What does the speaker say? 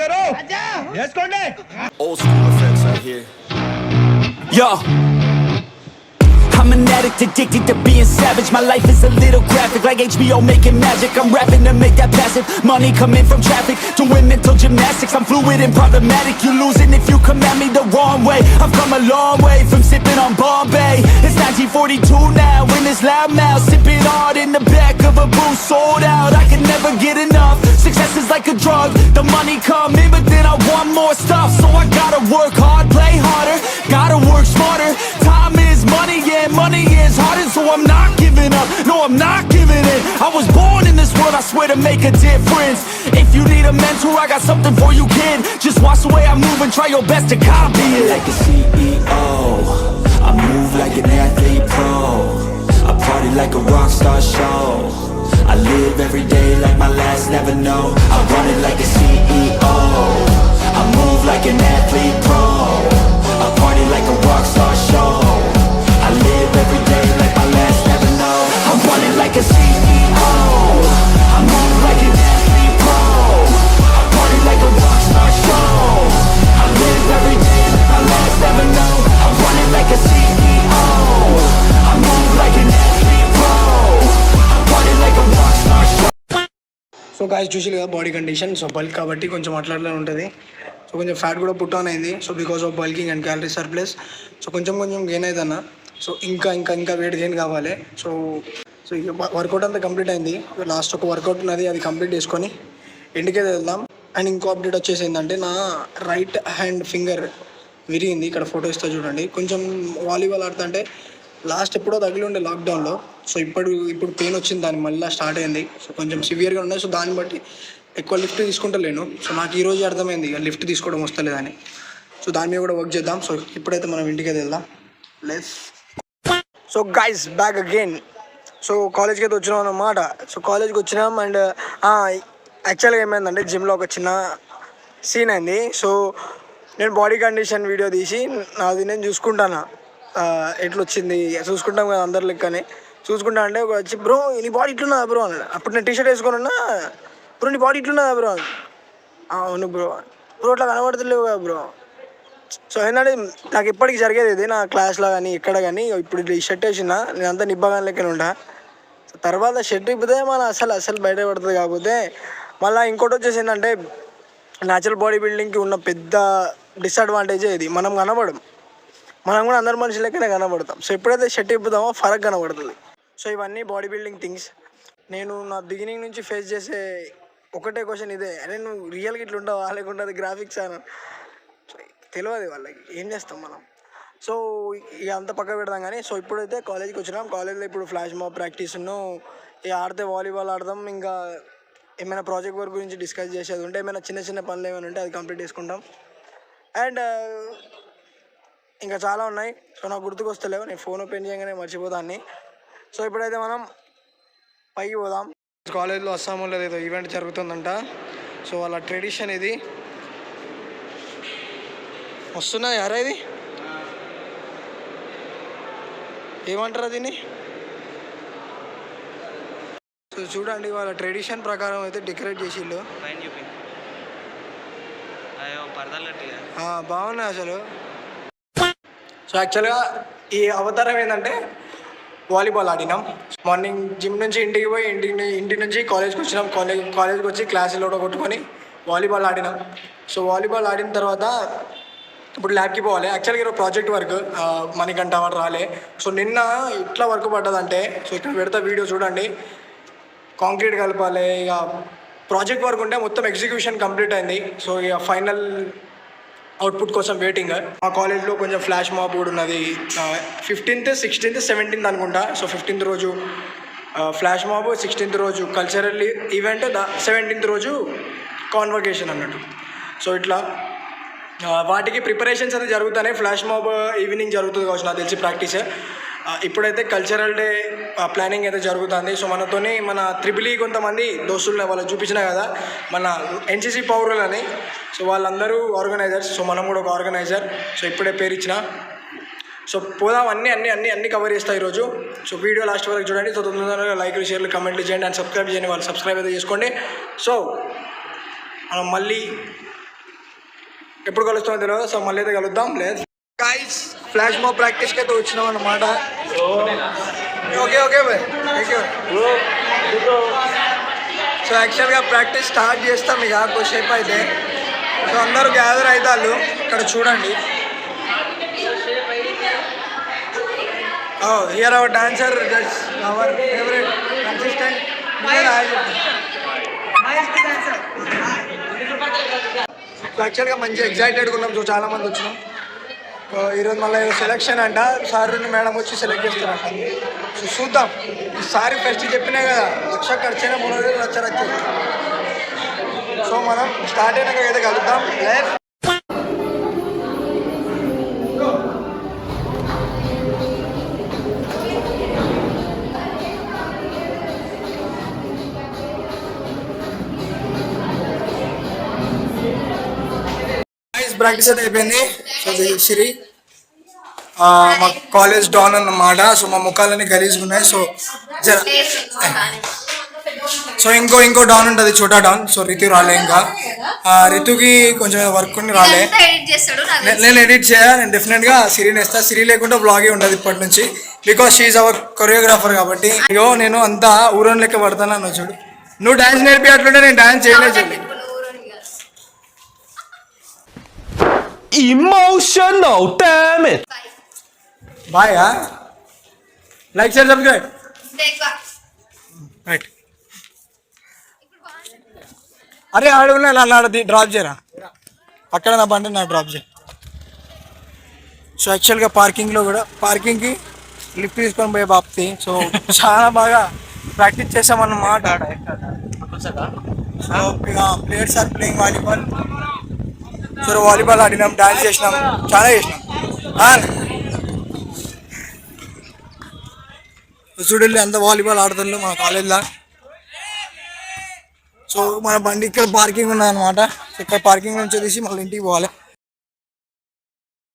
గారు వేసుకోండి. Old school effects right here. Yo, I'm an addict, addicted to being savage. My life is a little graphic, like HBO making magic. I'm rapping to make that passive money coming from traffic. Doing mental gymnastics, I'm fluid and problematic. You losing if you come at me the wrong way. I've come a long way from sipping on Bombay. It's 1942 now, in this loud mouth, sipping hard in the back of a booth, sold out. I can never get enough. Success is like a drug, the money come in, but then I want more stuff. So I gotta work hard, play harder, gotta work smarter. Time is money, yeah, money is harder, so I'm not giving up. No, I'm not giving in. I was born in this world, I swear, to make a difference. If you need a mentor, I got something for you, kid. Just watch the way I move and try your best to copy it. Like a CEO, I move like an athlete pro. I party like a rock star show. I live every day like my last, never know. I run it like a CEO, I move like an athlete pro. I party like a rock star show. I live every day like my last, never know. I'm running like a CEO, I move like an athlete pro. I party like a rock star show. I live every day like my last, never know. I'm running like a CEO, I move like an athlete pro. I party like a rock star show. So guys చూసి కదా body condition. So bulk కాబట్టి కొంచెం అట్లా ఉంటుంది. So కొంచెం fat కూడా put on అయింది. So because of bulking and calorie surplus. So కొంచెం గెయిన్ అవుతుందన్న. సో ఇంకా వెయిట్ గెయిన్ కావాలి. సో ఇక వర్కౌట్ అంతా కంప్లీట్ అయింది. లాస్ట్ ఒక వర్కౌట్ ఉన్నది, అది కంప్లీట్ చేసుకొని ఇంటికే వెళ్దాం. అండ్ ఇంకో అప్డేట్ వచ్చేసి ఏంటంటే, నా రైట్ హ్యాండ్ ఫింగర్ విరిగింది. ఇక్కడ ఫోటో ఇస్తా చూడండి. కొంచెం వాలీబాల్ ఆడుతుంటే లాస్ట్ ఎప్పుడో తగిలి ఉండే లాక్డౌన్లో. సో ఇప్పుడు పెయిన్ వచ్చింది, దాన్ని మళ్ళీ స్టార్ట్ అయింది. సో కొంచెం సివియర్గా ఉన్నాయి. సో దాన్ని బట్టి ఎక్కువ లిఫ్ట్ తీసుకుంటలేను. సో నాకు ఈరోజు అర్థమైంది ఇక లిఫ్ట్ తీసుకోవడం వస్తలేదని. సో దాని మీద కూడా వర్క్ చేద్దాం. సో ఇప్పుడైతే మనం ఇంటికి వెళ్దాం. Let's. So guys back again. So కాలేజ్కి అయితే వచ్చినాం అన్నమాట. సో కాలేజ్కి వచ్చినాం. అండ్ యాక్చువల్గా ఏమైందంటే, జిమ్లో ఒక చిన్న సీన్ అయింది. సో నేను బాడీ కండిషన్ వీడియో తీసి నాది నేను చూసుకుంటాను, ఎట్లొచ్చింది చూసుకుంటాం కదా అందరి లెక్కనే. చూసుకుంటా అంటే ఒక వచ్చి, బ్రో నీ బాడీ ఇట్లున్నదా బ్రో అన్నాడు. అప్పుడు నేను టీషర్ట్ వేసుకొని ఉన్నా. బ్రో నీ బాడీ ఇట్లున్నదా బ్రో అని. అవును బ్రో అట్లా కనబడతలేవు కదా బ్రో. సో ఏంటంటే, నాకు ఇప్పటికి జరిగేది ఇది, నా క్లాస్లో కానీ ఇక్కడ కానీ. ఇప్పుడు ఈ షర్ట్ వేసిన నేను అంతా నిబ్బగానే లెక్కన ఉంటా. సో తర్వాత షర్ట్ ఇప్పితే మన అసలు బయట పడుతుంది. కాకపోతే మళ్ళీ ఇంకోటి వచ్చేసి ఏంటంటే, న్యాచురల్ బాడీ బిల్డింగ్కి ఉన్న పెద్ద డిసడ్వాంటేజే ఇది, మనం కనబడం. మనం కూడా అందరి మనుషుల లెక్కనే కనబడతాం. సో ఎప్పుడైతే షర్ట్ ఇప్పుతామో ఫరక్ కనబడుతుంది. సో ఇవన్నీ బాడీ బిల్డింగ్ థింగ్స్. నేను నా బిగినింగ్ నుంచి ఫేస్ చేసే ఒకటే క్వశ్చన్ ఇదే, అరే నువ్వు రియల్గా ఇట్లా ఉంటావా లేకుంటే అది గ్రాఫిక్స్ అని తెలియదు వాళ్ళకి. ఏం చేస్తాం మనం. సో ఇక అంత పక్క పెడదాం కానీ. సో ఇప్పుడైతే కాలేజ్కి వచ్చినాం. కాలేజ్లో ఇప్పుడు ఫ్లాష్ మాబ్ ప్రాక్టీస్ను ఇక ఆడితే వాలీబాల్ ఆడదాం. ఇంకా ఏమైనా ప్రాజెక్ట్ వర్క్ గురించి డిస్కస్ చేసేది ఉంటే, ఏమైనా చిన్న పనులు ఏమైనా ఉంటే అది కంప్లీట్ చేసుకుంటాం. అండ్ ఇంకా చాలా ఉన్నాయి. సో నాకు గుర్తుకు వస్తలేవు, నేను ఫోన్ ఓపెన్ చేయగానే మర్చిపోతాన్ని. సో ఇప్పుడైతే మనం పైకి పోదాం. కాలేజ్లో అస్సాంలో ఏదో ఈవెంట్ జరుగుతుందంట. సో వాళ్ళ ట్రెడిషన్ ఇది. వస్తున్నది అరే, ఇది ఏమంటారు దీన్ని. సో చూడండి, వాళ్ళ ట్రెడిషన్ ప్రకారం అయితే డెకరేట్ చేసిళ్ళు. బాగున్నాయి అసలు. సో యాక్చువల్గా ఈ అవతారం ఏంటంటే, వాలీబాల్ ఆడినాం. మార్నింగ్ జిమ్ నుంచి ఇంటికి పోయి ఇంటి నుంచి కాలేజ్కి వచ్చినాం. కాలేజ్కి వచ్చి క్లాసులో కొట్టుకొని వాలీబాల్ ఆడినాం. సో వాలీబాల్ ఆడిన తర్వాత ఇప్పుడు ల్యాబ్కి పోవాలి. యాక్చువల్గా ఈరోజు ప్రాజెక్ట్ వర్క్ మనకంట వాడు రాలే. సో నిన్న ఇట్లా వర్క్ పడ్డదంటే, సో ఇక్కడ పెడతా వీడియో చూడండి. కాంక్రీట్ కలపాలి. ఇక ప్రాజెక్ట్ వర్క్ ఉంటే మొత్తం ఎగ్జిక్యూషన్ కంప్లీట్ అయింది. సో ఇక ఫైనల్ అవుట్పుట్ కోసం వెయిటింగ్. మా కాలేజ్లో కొంచెం ఫ్లాష్ మాబ్ కూడా ఉన్నది. 15th, 16th, 17th అనుకుంటా. సో 15th రోజు ఫ్లాష్ మాబ్, 16th రోజు కల్చరల్ ఈవెంట్, 17th రోజు కాన్వకేషన్ అన్నట్టు. సో ఇట్లా వాటికి ప్రిపరేషన్స్ అయితే జరుగుతున్నాయి. ఫ్లాష్ మాబ్ ఈవినింగ్ జరుగుతుంది కావచ్చు నాకు తెలిసి ప్రాక్టీస్. ఇప్పుడైతే కల్చరల్ డే ప్లానింగ్ అయితే జరుగుతుంది. సో మనతోని మన త్రిబులి కొంతమంది దోస్తులు వాళ్ళకి చూపించిన కదా, మన ఎన్సీసీ పౌరులని. సో వాళ్ళందరూ ఆర్గనైజర్స్. సో మనం కూడా ఒక ఆర్గనైజర్. సో ఇప్పుడే పేరు ఇచ్చిన. సో పోదాం, అన్నీ కవర్ చేస్తాయి ఈరోజు. సో వీడియో లాస్ట్ వరకు చూడండి. సో తొందరగా లైక్లు, షేర్లు, కమెంట్లు చేయండి. అండ్ సబ్స్క్రైబ్ చేయండి. వాళ్ళు సబ్స్క్రైబ్ అయితే చేసుకోండి. సో మనం మళ్ళీ ఎప్పుడు కలుస్తామో తెలియదు. సో మళ్ళీ అయితే కలుద్దాం. లేదు గైస్, ఫ్లాష్ మాబ్ ప్రాక్టీస్కి అయితే వచ్చినాం అన్నమాట. Okay okay bye, thank you. So యాక్చువల్గా ప్రాక్టీస్ స్టార్ట్ చేస్తాం ఇక కొద్దిసేపు అయితే. సో అందరూ గ్యాదర్ అవుతారు ఇక్కడ చూడండి. Here our dancer, that's our favourite consistent. యాక్చువల్గా మంచి ఎగ్జైటెడ్గా ఉన్నాం. సో చాలా మంది వచ్చినాం. ఈరోజు మళ్ళీ సెలెక్షన్ అంట. సార్ మేడం వచ్చి సెలెక్ట్ చేస్తారంట. సో చూద్దాం. ఈసారి ఫస్ట్ చెప్పినా కదా, 1,00,000 ఖర్చైనా 3,000 వచ్చారు. సో మనం స్టార్ట్ అయినాక అయితే కలుద్దాం. ప్రాక్టీస్ అయితే అయిపోయింది. సో సిరి మా కాలేజ్ డాన్ అన్నమాట. సో మా ముఖాలన్నీ గలీజ్గా ఉన్నాయి. సో జర సో ఇంకో డాన్ ఉంటుంది, చోటా డాన్. సో రితు రాలే. ఇంకా రితుకి కొంచెం వర్క్ ఉండి రాలే. నేను ఎడిట్ చేయాలి. నేను డెఫినెట్గా సిరిని వేస్తా. సిరి లేకుండా బ్లాగే ఉంటుంది ఇప్పటి నుంచి, బికాస్ షీఈ్ అవర్ కొరియోగ్రాఫర్ కాబట్టి. ఇగో నేను అంతా ఊరోని లెక్క పడతాను అన్న. చూడు, నువ్వు డాన్స్ నేర్పి అట్లుంటే నేను డాన్స్ చేయలేదు. Emotional, damn it. Bye, like, share, subscribe. Right. అరే ఆడున్నా అలా డ్రాప్ చేయరా, అక్కడ నా బండి నా డ్రాప్ చేయ. సో యాక్చువల్గా పార్కింగ్కి లిఫ్ట్ తీసుకొని పోయే బాప్తి. సో చాలా బాగా ప్రాక్టీస్ చేసామన్నమాట. So players are playing volleyball. So volleyball ఆడినాం, డాన్స్ చేసినాం, చాలా చేసినాం. చూడండి అంత వాలీబాల్ ఆడుతుండ్రు మన కాలేజ్లో. సో మన బండి ఇక్కడ పార్కింగ్ ఉన్నదన్నమాట. ఇక్కడ పార్కింగ్ నుంచి తీసి మళ్ళీ ఇంటికి పోవాలి.